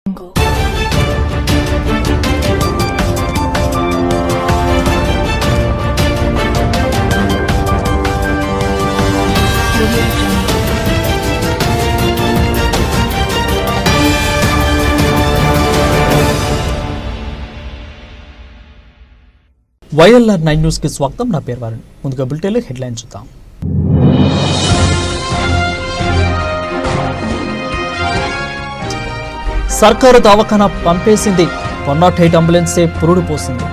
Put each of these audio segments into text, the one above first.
YLR 9 news కి స్వాగతం. నా పేరు వరుణ్. ముందుగా బులెటిన్లో హెడ్లైన్ చూద్దాం. సర్కారు దవాఖానా పంపేసింది, 108 అంబులెన్సే పురుడు పోసింది.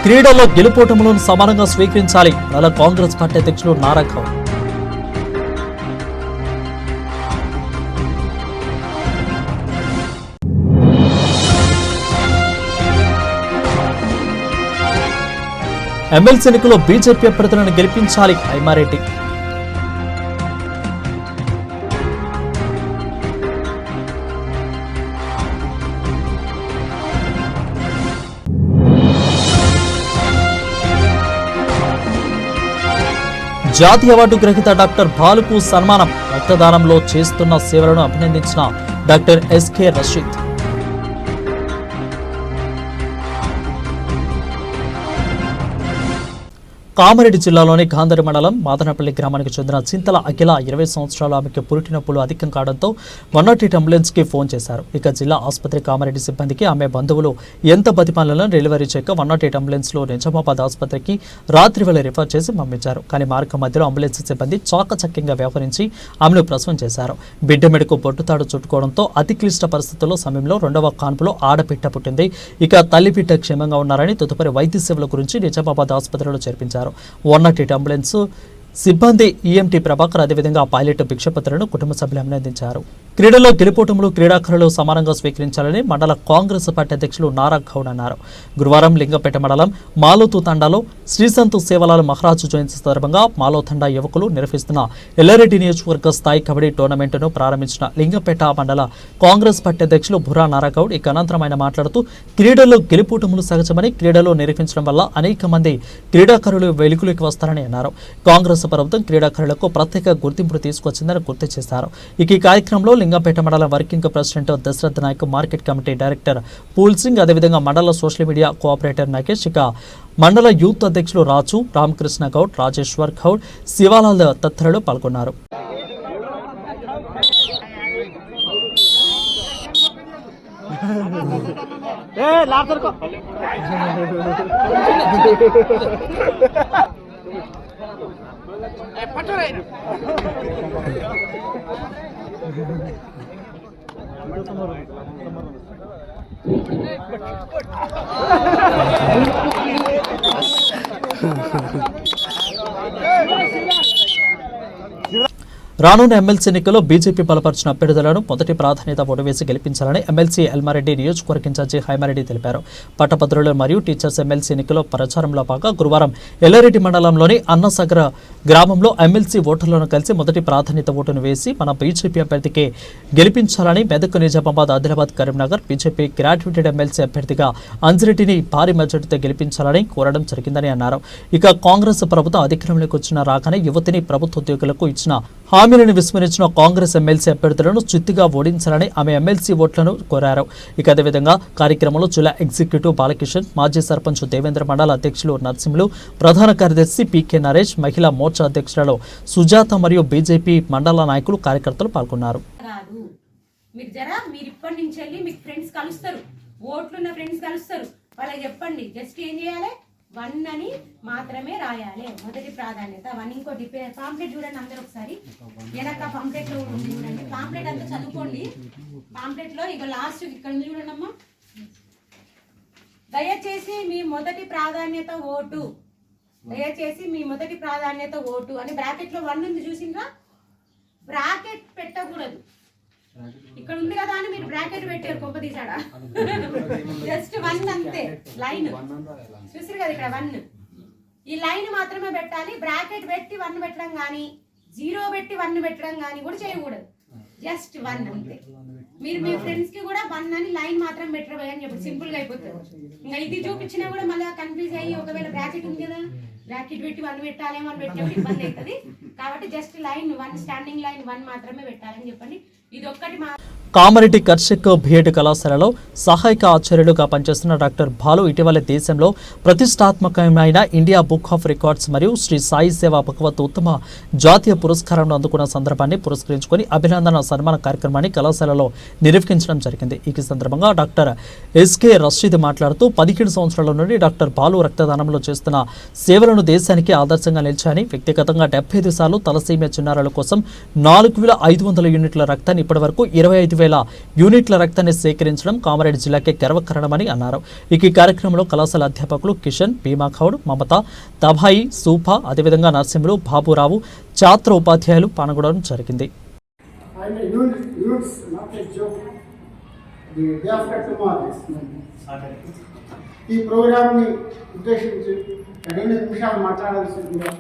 క్రీడల్లో గెలుపోటములను సమానంగా స్వీకరించాలి అలా కాంగ్రెస్ పార్టీ అధ్యక్షులు నారా గౌడ్. ఎమ్మెల్సీ ఎన్నికల్లో బీజేపీ అభ్యర్థులను గెలిపించాలి హైమారెడ్డి. జాతీయ అవార్డు గ్రహీత డాక్టర్ బాలుకు సన్మానం. రక్తదానంలో చేస్తున్న సేవలను అభినందించిన డాక్టర్ ఎస్కే రషీద్. కామారెడ్డి జిల్లాలోని గాంధరి మండలం మాదనపల్లి గ్రామానికి చెందిన చింతల అఖిల 20 సంవత్సరాలు ఆమెకు పురిటి నొప్పులు అధికం కావడంతో 108 అంబులెన్స్ కి ఫోన్ చేశారు. ఇక జిల్లా ఆసుపత్రి కామారెడ్డి సిబ్బందికి ఆమె బంధువులు ఎంత బతిమాలను డెలివరీ చేయక 108 అంబులెన్స్ లో నిజామాబాద్ ఆసుపత్రికి రాత్రి వేళ రిఫర్ చేసి పంపించారు. కానీ మార్గం మధ్యలో అంబులెన్స్ సిబ్బంది చాకచక్యంగా వ్యవహరించి ఆమెను ప్రసవం చేశారు. బిడ్డ మెడకు బొట్టుతాడు చుట్టుకోవడంతో అతి క్లిష్ట పరిస్థితుల్లో సమయంలో 2వ కాన్పులో ఆడపిట్ట పుట్టింది. ఇక తల్లి బిడ్డ క్షేమంగా ఉన్నారని తదుపరి వైద్య సేవల గురించి నిజామాబాద్ ఆసుపత్రిలో చేర్పించారు. 108 అంబులెన్స్ సిబ్బంది ఈఎంటీ ప్రభాకర్ అదేవిధంగా పైలట్ భిక్షపత్రులను కుటుంబ సభ్యులు అభినందించారు. క్రీడల్లో గెలుపోటములు క్రీడాకారులు సమానంగా స్వీకరించాలని మండల కాంగ్రెస్ పార్టీ అధ్యక్షులు నారా గౌడ్ అన్నారు. గురువారం లింగంపేట మండలం మాలోతు తండాలో శ్రీసంతు సేవలాల్ మహారాజు జయంతి సందర్భంగా మాలో తండా యువకులు నిర్వహిస్తున్న ఎల్లారెడ్డి నియోజకవర్గ స్థాయి కబడ్డీ టోర్నమెంటును ప్రారంభించిన లింగంపేట మండల కాంగ్రెస్ పార్టీ అధ్యక్షులు బుర్రా నారా గౌడ్ ఇక అనంతరం ఆయన మాట్లాడుతూ క్రీడల్లో గెలుపోటములు సహజమని క్రీడలు నిర్వహించడం వల్ల అనేక మంది క్రీడాకారులు వెలుగులోకి వస్తారని అన్నారు. కాంగ్రెస్ ప్రభుత్వం క్రీడాకారులకు ప్రత్యేక గుర్తింపు తీసుకొచ్చిందని గుర్తు చేశారు. ఇక ఈ కార్యక్రమంలో లింగంపేట మండల working president Dasharath Naik, market committee director Phool Singh, అదేవిధంగా మండల సోషల్ మీడియా కోఆపరేటర్ నాగేష్, ఇక మండల యూత్ అధ్యక్షులు రాజు, రామకృష్ణ గౌడ్, రాజేశ్వర్ గౌడ్, శివాలాల్ తదితరులు పాల్గొన్నారు. రానున్న ఎమ్మెల్సీ ఎన్నికల్లో బీజేపీ బలపరిచిన అభ్యర్థులను మొదటి ప్రాధాన్యత ఓటు వేసి గెలిపించాలని ఎమ్మెల్సీ ఎల్మారెడ్డి నియోజకవర్గ ఇన్ఛార్జి హైమారెడ్డి తెలిపారు. పట్టభద్రులు మరియు టీచర్స్ ఎమ్మెల్సీ ఎన్నికల్లో ప్రచారంలో భాగంగా గురువారం ఎల్లారెడ్డి మండలంలోని అన్నసాగర గ్రామంలో ఎమ్మెల్సీ ఓటర్లను కలిసి మొదటి ప్రాధాన్యత ఓటును వేసి మన బీజేపీ అభ్యర్థికి గెలిపించాలని Medak, Nizamabad, Adilabad, Karimnagar BJP graduated MLC అభ్యర్థిగా అంజిరెడ్డిని భారీ మెజార్టీతో గెలిపించాలని కోరడం జరిగిందని అన్నారు. ఇక కాంగ్రెస్ ప్రభుత్వం అధికారంలోకి వచ్చిన రాగానే యువతిని ప్రభుత్వ ఉద్యోగులకు ఇచ్చిన హామీలను విస్మరించిన కాంగ్రెస్ ఎమ్మెల్సీ అభ్యర్థులను చిత్తుగా ఓడించాలని ఆమె ఎమ్మెల్సీ ఓట్లను కోరారు. ఇక అదేవిధంగా కార్యక్రమంలో జిల్లా ఎగ్జిక్యూటివ్ బాలకిషన్, మాజీ సర్పంచ్ దేవేంద్ర, మండల అధ్యక్షులు నర్సింహులు, ప్రధాన కార్యదర్శి పీకే నరేష్, మహిళా మోర్చా అధ్యక్షులలో సుజాత మరియు బీజేపీ మండల నాయకులు, కార్యకర్తలు పాల్గొన్నారు. వన్ అని మాత్రమే రాయాలి, మొదటి ప్రాధాన్యత. వన్ ఇంకోటి పాంప్లెట్ చూడండి అందరు ఒకసారి, వెనక పాంప్లెట్ లో ఉంటుంది చూడండి. పాంప్లెట్ అంతా చదువుకోండి. పాంప్లెట్ లో ఇక లాస్ట్ ఇక్కడ చూడండి అమ్మా, దయచేసి మీ మొదటి ప్రాధాన్యత ఓటు, దయచేసి మీ మొదటి ప్రాధాన్యత ఓటు అని బ్రాకెట్ లో 1 ఉంది చూసిండ్రా. బ్రాకెట్ పెట్టకూడదు, ఇక్కడ ఉంది కదా అని మీరు బ్రాకెట్ పెట్టారు కొంప తీసాడా. జస్ట్ 1 అంతే, లైన్ చూసారు కదా ఇక్కడ 1, ఈ లైన్ మాత్రమే పెట్టాలి. బ్రాకెట్ పెట్టి 1 పెట్టడం కానీ, 0 పెట్టి 1 పెట్టడం కానీ కూడా చేయకూడదు. జస్ట్ 1 అంతే. మీరు మీ ఫ్రెండ్స్ కి కూడా 1 అని లైన్ మాత్రం బెటర్ అని చెప్పి సింపుల్ గా అయిపోతుంది. ఇంకా ఇది చూపించినా కూడా మళ్ళీ కన్ఫ్యూజ్ అయ్యి ఒకవేళ బ్రాకెట్ ఉంది కదా బ్రాకెట్ పెట్టి 1 పెట్టాలేమో అని పెట్టినప్పుడు ఇబ్బంది అవుతుంది. కాబట్టి జస్ట్ లైన్ 1 స్టాండింగ్ లైన్ 1 మాత్రమే పెట్టాలని చెప్పండి. ఇది ఒక్కటి కామారెడ్డి కర్షక్ బిఎడ్ కళాశాలలో సహాయక ఆచార్యులుగా పనిచేస్తున్న డాక్టర్ బాలు ఇటీవల దేశంలో ప్రతిష్టాత్మకమైన ఇండియా బుక్ ఆఫ్ రికార్డ్స్ మరియు శ్రీ సాయి సేవా భగవత్ ఉత్తమ జాతీయ పురస్కారం అందుకున్న సందర్భాన్ని పురస్కరించుకొని అభినందన సన్మాన కార్యక్రమాన్ని కళాశాలలో నిర్వహించడం జరిగింది. ఈ సందర్భంగా డాక్టర్ ఎస్కే రషీద్ మాట్లాడుతూ 17 సంవత్సరాల నుండి డాక్టర్ బాలు రక్తదానంలో చేస్తున్న సేవలను దేశానికి ఆదర్శంగా నిలిచాయని, వ్యక్తిగతంగా 75 సార్లు తలసీమియా చిన్నారుల కోసం 4500 యూనిట్ల రక్తాన్ని ఇప్పటివరకు 25,000 యూనిట్ల రక్తాన్ని సేకరించడం కామారెడ్డి జిల్లాకే గర్వకారణమని అన్నారు. ఈ కార్యక్రమంలో కళాశాల అధ్యాపకులు కిషన్, భీమాఖౌడ్, మమత, తభాయి, సూఫా, అదేవిధంగా నరసింహులు, బాబురావు, ఛాత్ర ఉపాధ్యాయులు పాల్గొనడం జరిగింది. ఈ ప్రోగ్రామ్ ని ఉద్దేశించి 2 నిమిషాలు మాట్లాడాల్సిందిగా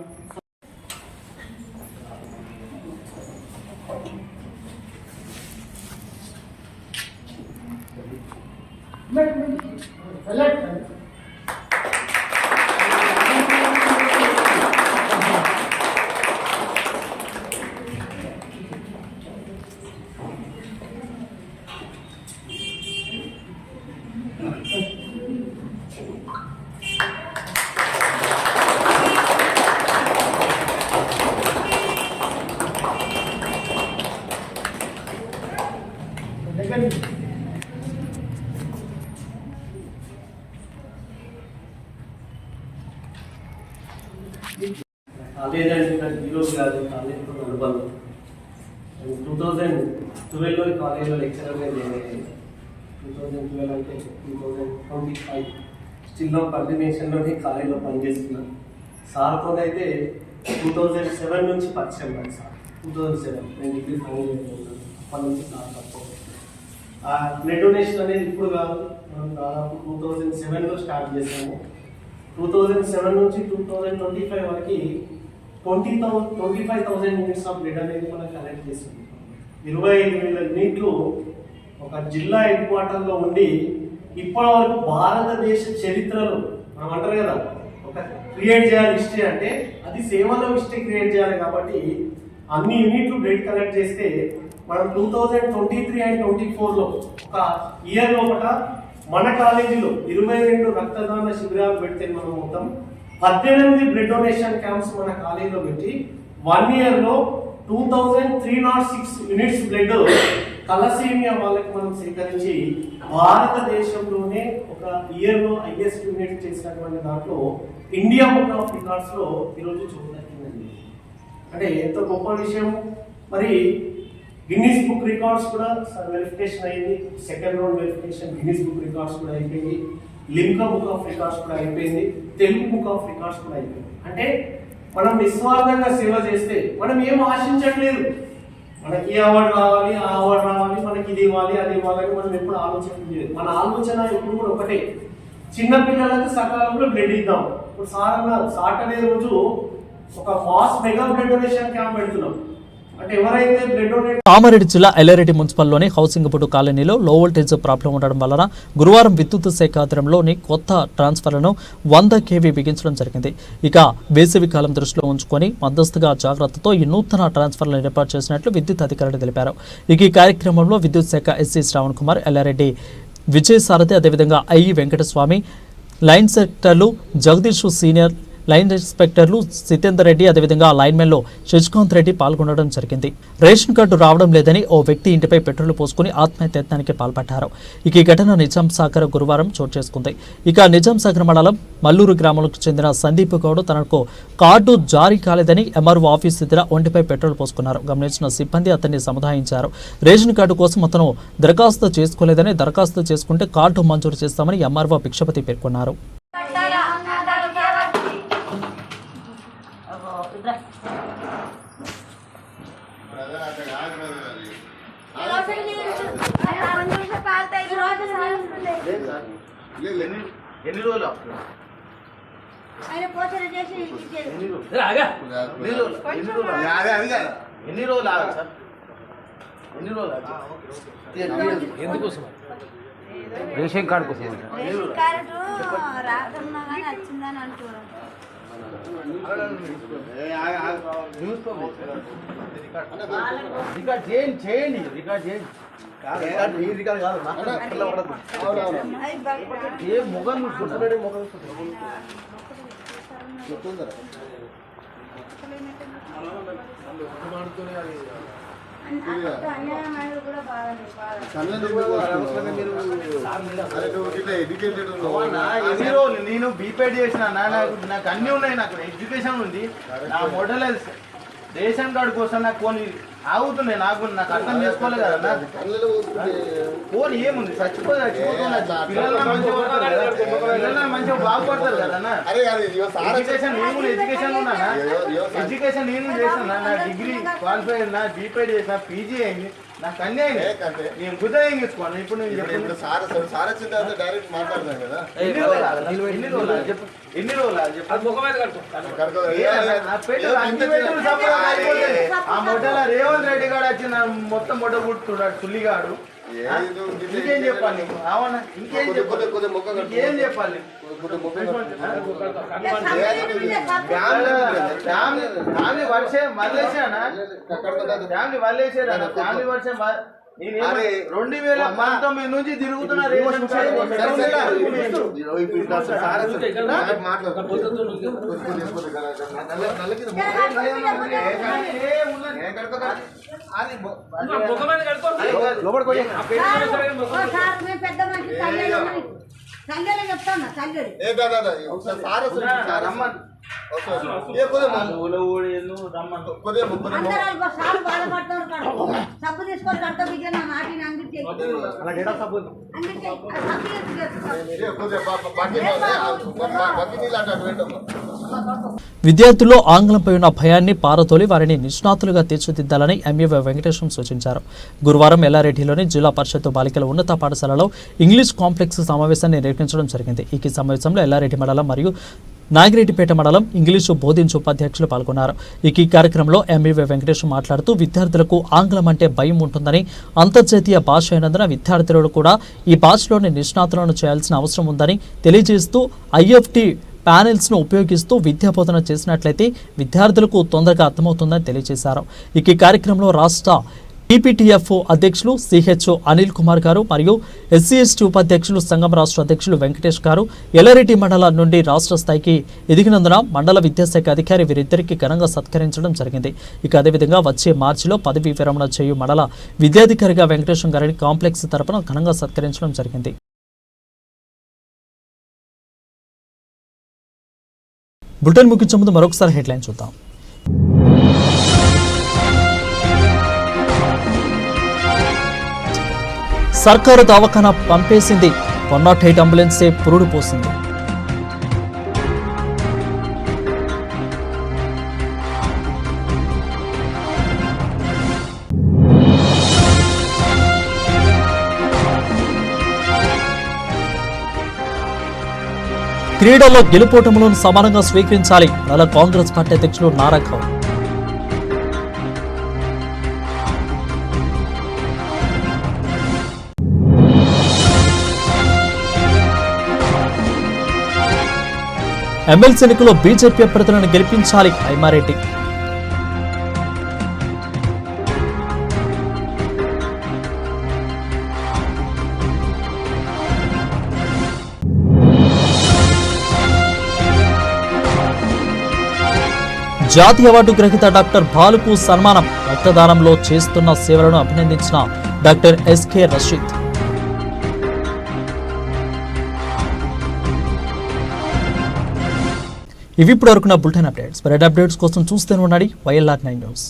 కాలేజ్ అంటే ఈరోజు కాదు, కాలేజ్ అనుభవం 2012లో కాలేజ్లో లెక్చరర్గా జాయిన్ అయ్యాను. 2012 అంటే 2025 స్టిల్లో కంటిన్యూషన్లోనే కాలేజ్లో పనిచేస్తున్నాను. సార్తో అయితే 2007 నుంచి పరిచయం కాదు సార్. 2007 నేను డిగ్రీ ఫైనల్ చేస్తున్నాను. అప్పటి నుంచి సార్ తప్ప బ్లడ్ డొనేషన్ అనేది ఇప్పుడు కాదు, మనం దాదాపు 2007లో స్టార్ట్ చేసాము. 2007 నుంచి 2025 వరకు 25,000 యూనిట్స్ ఆఫ్ బ్లడ్ అనేది మనం కలెక్ట్ చేస్తుంది. 25,000 యూనిట్లు ఒక జిల్లా హెడ్ క్వార్టర్లో ఉండి ఇప్పటి వరకు భారతదేశ చరిత్రలో మనం అంటారు కదా ఒక క్రియేట్ చేయాలి హిస్టరీ అంటే అది సేవలో హిస్టరీ క్రియేట్ చేయాలి. కాబట్టి అన్ని యూనిట్లు బ్లడ్ కలెక్ట్ చేస్తే మనం 2023 అండ్ 2024లో ఒక ఇయర్ లోపల మన కాలేజీలో 22 రక్తదాన శిబిరాలు పెడితే మనం మొత్తం 18 బ్లడ్ డొనేషన్ క్యాంప్స్ మన కాలేజీలో పెట్టి 1 ఇయర్లో 2,306 యూనిట్స్ బ్లడ్ తలసేమియా వాళ్ళకి మనం సేకరించి భారతదేశంలోనే ఒక ఇయర్లో హైయెస్ట్ యూనిట్ చేసినటువంటి దాంట్లో ఇండియా బుక్ ఆఫ్ రికార్డ్స్లో ఈరోజు చూడదక్కిందండి. అంటే ఎంతో గొప్ప విషయం. మరి గిన్నీస్ బుక్ రికార్డ్స్ కూడా వెరిఫికేషన్ అయింది. Second round verification Guinness book records కూడా అయిపోయింది. లిమ్కా బుక్ ఆఫ్ రికార్డ్స్ కూడా అయిపోయింది. తెలుగు బుక్ ఆఫ్ రికార్డ్స్ కూడా అయిపోయింది. అంటే మనం నిస్వార్థంగా సేవ చేస్తే మనం ఏం ఆశించట్లేదు. మనకి ఈ అవార్డు రావాలి, ఆ అవార్డు రావాలి, మనకి ఇది ఇవ్వాలి, అది ఇవ్వాలని మనం ఎప్పుడు ఆలోచించలేదు. మన ఆలోచన ఎప్పుడు కూడా ఒకటే, చిన్నపిల్లలకు సకాలంలో బ్లడ్ ఇద్దాం. ఇప్పుడు సాటర్డే రోజు ఒక mass mega blood donation camp పెడుతున్నాం. అంటే ఎవరైతే బ్లడ్ డొనేట్ కామారెడ్డి జిల్లా ఎల్లారెడ్డి మున్సిపల్లోని హౌసింగ్ బోర్డు కాలనీలో లో వోల్టేజ్ ప్రాబ్లం ఉండడం వలన గురువారం విద్యుత్ శాఖ ఆధ్వర్యంలోని కొత్త ట్రాన్స్ఫర్లను 100 kV బిగించడం జరిగింది. ఇక వేసవి కాలం దృష్టిలో ఉంచుకొని మధ్యస్థగా జాగ్రత్తతో ఈ నూతన ట్రాన్స్ఫర్లను ఏర్పాటు చేసినట్లు విద్యుత్ అధికారులు తెలిపారు. ఈ కార్యక్రమంలో విద్యుత్ శాఖ ఎస్సీ శ్రావణ్ కుమార్, ఎల్లారెడ్డి విజయ్ సారథి, అదేవిధంగా ఐ వెంకటస్వామి, లైన్ సెక్టర్లు జగదీష్, సీనియర్ లైన్ ఇన్స్పెక్టర్లు సితేందర్ రెడ్డి, అదేవిధంగా లైన్మెన్లో శశికాంత్ రెడ్డి పాల్గొనడం జరిగింది. రేషన్ కార్డు రావడం లేదని ఓ వ్యక్తి ఇంటిపై పెట్రోల్ పోసుకుని ఆత్మహత్యత్నానికి పాల్పడ్డారు. ఈ ఘటన నిజాం సాగర్ గురువారం చోటు చేసుకుంది. ఇక నిజాం సాగర్ మండలం మల్లూరు గ్రామంకు చెందిన సందీప్ గౌడ్ తనకు కార్డు జారీ కాలేదని ఎంఆర్ఓ ఆఫీస్ ఎదుట ఒంటిపై పెట్రోల్ పోసుకున్నారు. గమనించిన సిబ్బంది అతన్ని సముదాయించారు. రేషన్ కార్డు కోసం అతను దరఖాస్తు చేసుకోలేదని, దరఖాస్తు చేసుకుంటే కార్డు మంజూరు చేస్తామని ఎంఆర్ఓ భిక్షపతి పేర్కొన్నారు. ఎన్ని రోజులు ఆగా సార్? ఎందుకోసం రేషన్ కార్డు కోసం రేషన్ కార్డు రాకున్నా కానీ వచ్చిందని అంటున్నారు. రికార్డ్ చేయండి రికార్డ్ చేయండి ఏ మొగం చూసుకుంటాడు మొగం అన్యాయమైన కూడా బాధ నేను బీపీఎడ్ చేసిన నాకు అన్ని ఉన్నాయి. నాకు ఎడ్యుకేషన్ ఉంది, నా మోడల్ రేషన్ కార్డు కోసం నాకు కొన్ని ఆగుతున్నాయి. నాకు అర్థం చేసుకోలేదు కదా. ఫోన్ ఏముంది చచ్చిపోతున్నా పిల్లలు మంచిగా బాగుపడతారు కదా. ఎడ్యుకేషన్ ఎడ్యుకేషన్ నేను చేసిన నా డిగ్రీ క్వాలిఫై అయినా, బీపీఎడ్ చేసిన, పీజీ అయింది. నాకు అన్నీ అయినాయి. నేను కుదరం తీసుకోను. ఇప్పుడు నేను ఎన్ని రోజులు ఆ మొట్టల రేవంత్ రెడ్డి గారు వచ్చి మొత్తం మొట్ట కుట్టున్నాడు తుల్లిగాడు. ఇంకేం చెప్పాలి నీకు? అవునా ఇంకేం చెప్పాలి? ఫ్యామిలీ వర్షం వదిలేసానా? ఫ్యామిలీ వదిలేసారా? ఫ్యామిలీ వర్షం 2019 నుంచి తిరుగుతున్నా. సబ్బు తీసుకొని కడతా బిడ్డ మాటిని అంగడి విద్యార్థుల్లో ఆంగ్లంపై ఉన్న భయాన్ని పారతోలి వారిని నిష్ణాతులుగా తీర్చిదిద్దాలని ఎంఈఓ వెంకటేశం సూచించారు. గురువారం ఎల్లారెడ్డిలోని జిల్లా పరిషత్ బాలికల ఉన్నత పాఠశాలలో ఇంగ్లీష్ కాంప్లెక్స్ సమావేశాన్ని నిర్వహించడం జరిగింది. ఈ సమావేశంలో ఎల్లారెడ్డి మండలం మరియు నాగిరెడ్డిపేట మండలం ఇంగ్లీషు బోధించు ఉపాధ్యక్షులు పాల్గొన్నారు. ఈ కార్యక్రమంలో ఎంఈఓ వెంకటేశం మాట్లాడుతూ విద్యార్థులకు ఆంగ్లం అంటే భయం ఉంటుందని, అంతర్జాతీయ భాష అయినందున విద్యార్థులు కూడా ఈ భాషలోని నిష్ణాతులను చేయాల్సిన అవసరం ఉందని తెలియజేస్తూ ఐఎఫ్టీ ప్యానెల్స్ను ఉపయోగిస్తూ విద్యాబోధన చేసినట్లయితే విద్యార్థులకు తొందరగా అర్థమవుతుందని తెలియజేశారు. ఈ కార్యక్రమంలో రాష్ట్ర టీపీటీఎఫ్ అధ్యక్షులు సిహెచ్ఓ అనిల్ కుమార్ గారు మరియు ఎస్సీ/ఎస్టీ ఉపాధ్యక్షులు సంఘం రాష్ట్ర అధ్యక్షులు వెంకటేష్ గారు ఎల్లారెడ్డి మండలం నుండి రాష్ట్ర స్థాయికి ఎదిగినందున మండల విద్యాశాఖ అధికారి వీరిద్దరికి ఘనంగా సత్కరించడం జరిగింది. అదేవిధంగా వచ్చే మార్చిలో పదవీ విరమణ చేయు మండల విద్యాధికారిగా వెంకటేశం గారిని కాంప్లెక్స్ తరపున ఘనంగా సత్కరించడం జరిగింది. బులెటిన్ ముగించే ముందు మరొకసారి హెడ్లైన్ చూద్దాం. సర్కారు దవాఖానా పంపేసింది, 108 అంబులెన్సే పురుడు పోసింది. క్రీడల్లో గెలుపోటములను సమానంగా స్వీకరించాలి అలా కాంగ్రెస్ పార్టీ అధ్యక్షులు నారా గౌడ్. ఎమ్మెల్సీ ఎన్నికల్లో బీజేపీ అభ్యర్థులను గెలిపించాలి ఐమారెడ్డి. జాతీయ అవార్డు గ్రహీత డాక్టర్ బాలుకు సన్మానం. రక్తదానంలో చేస్తున్న సేవలను అభినందించిన డాక్టర్ ఎస్కే రషీద్. ఇవి ఇప్పుడు వరకున్న బులెటిన్ అప్డేట్స్. మరిన్ని అప్డేట్స్ కోసం చూస్తూనే ఉండండి YLR9 న్యూస్.